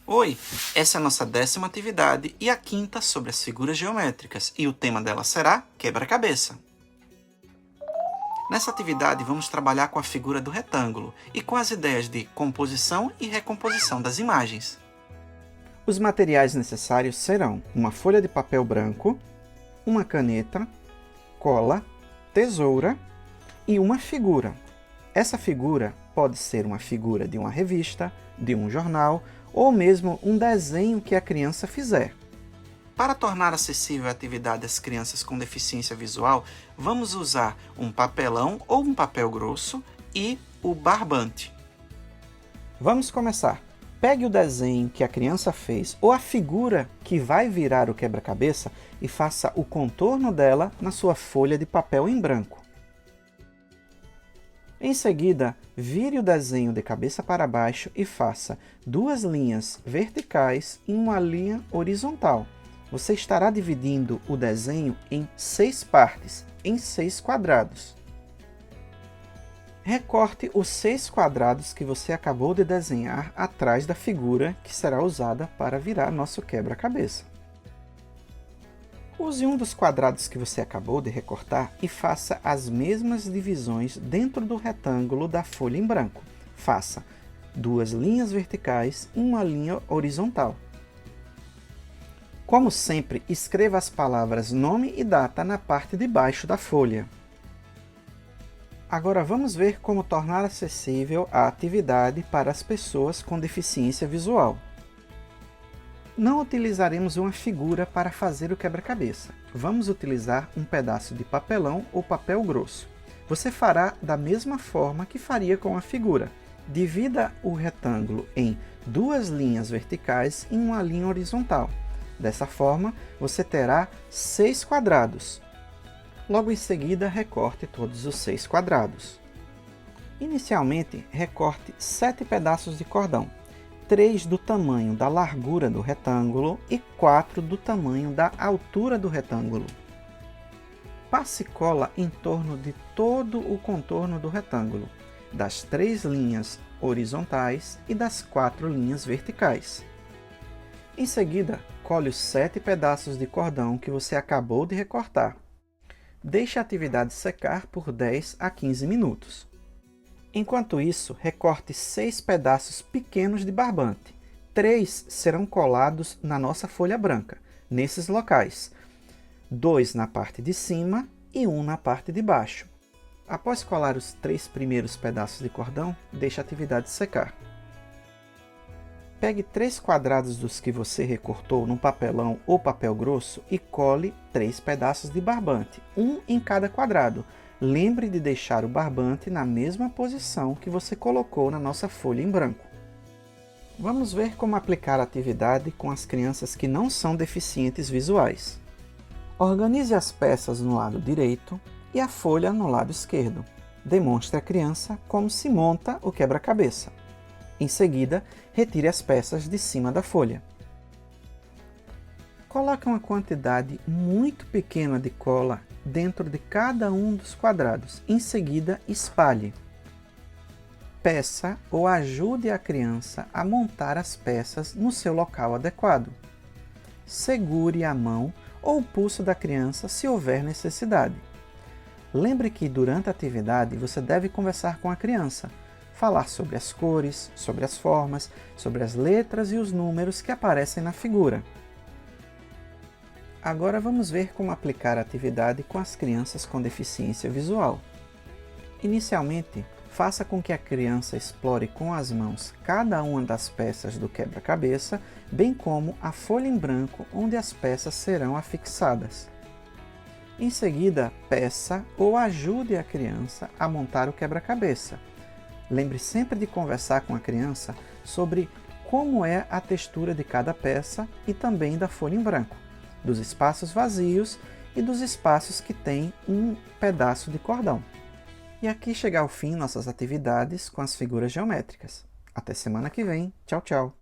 Oi, essa é a nossa 10ª atividade e a 5ª sobre as figuras geométricas, e o tema dela será quebra-cabeça. Nessa atividade, vamos trabalhar com a figura do retângulo e com as ideias de composição e recomposição das imagens. Os materiais necessários serão uma folha de papel branco, uma caneta, cola, tesoura e uma figura. Essa figura pode ser uma figura de uma revista, de um jornal ou mesmo um desenho que a criança fizer. Para tornar acessível a atividade às crianças com deficiência visual, vamos usar um papelão ou um papel grosso e o barbante. Vamos começar. Pegue o desenho que a criança fez ou a figura que vai virar o quebra-cabeça e faça o contorno dela na sua folha de papel em branco. Em seguida, vire o desenho de cabeça para baixo e faça 2 linhas verticais e uma linha horizontal. Você estará dividindo o desenho em 6 partes, em 6 quadrados. Recorte os 6 quadrados que você acabou de desenhar atrás da figura que será usada para virar nosso quebra-cabeça. Use um dos quadrados que você acabou de recortar e faça as mesmas divisões dentro do retângulo da folha em branco. Faça 2 linhas verticais e uma linha horizontal. Como sempre, escreva as palavras nome e data na parte de baixo da folha. Agora vamos ver como tornar acessível a atividade para as pessoas com deficiência visual. Não utilizaremos uma figura para fazer o quebra-cabeça. Vamos utilizar um pedaço de papelão ou papel grosso. Você fará da mesma forma que faria com a figura. Divida o retângulo em 2 linhas verticais e uma linha horizontal. Dessa forma, você terá 6 quadrados. Logo em seguida, recorte todos os 6 quadrados. Inicialmente, recorte 7 pedaços de cordão. 3 do tamanho da largura do retângulo e 4 do tamanho da altura do retângulo. Passe cola em torno de todo o contorno do retângulo, das 3 linhas horizontais e das 4 linhas verticais. Em seguida, cole os 7 pedaços de cordão que você acabou de recortar. Deixe a atividade secar por 10 a 15 minutos. Enquanto isso, recorte 6 pedaços pequenos de barbante. 3 serão colados na nossa folha branca, nesses locais. 2 na parte de cima e 1 na parte de baixo. Após colar os 3 primeiros pedaços de cordão, deixe a atividade secar. Pegue 3 quadrados dos que você recortou num papelão ou papel grosso e cole 3 pedaços de barbante, um em cada quadrado. Lembre de deixar o barbante na mesma posição que você colocou na nossa folha em branco. Vamos ver como aplicar a atividade com as crianças que não são deficientes visuais. Organize as peças no lado direito e a folha no lado esquerdo. Demonstre à criança como se monta o quebra-cabeça. Em seguida, retire as peças de cima da folha. Coloque uma quantidade muito pequena de cola dentro de cada um dos quadrados. Em seguida, espalhe. Peça ou ajude a criança a montar as peças no seu local adequado. Segure a mão ou o pulso da criança se houver necessidade. Lembre que durante a atividade você deve conversar com a criança, falar sobre as cores, sobre as formas, sobre as letras e os números que aparecem na figura. Agora vamos ver como aplicar a atividade com as crianças com deficiência visual. Inicialmente, faça com que a criança explore com as mãos cada uma das peças do quebra-cabeça, bem como a folha em branco onde as peças serão afixadas. Em seguida, peça ou ajude a criança a montar o quebra-cabeça. Lembre sempre de conversar com a criança sobre como é a textura de cada peça e também da folha em branco, dos espaços vazios e dos espaços que têm um pedaço de cordão. E aqui chega ao fim nossas atividades com as figuras geométricas. Até semana que vem. Tchau, tchau!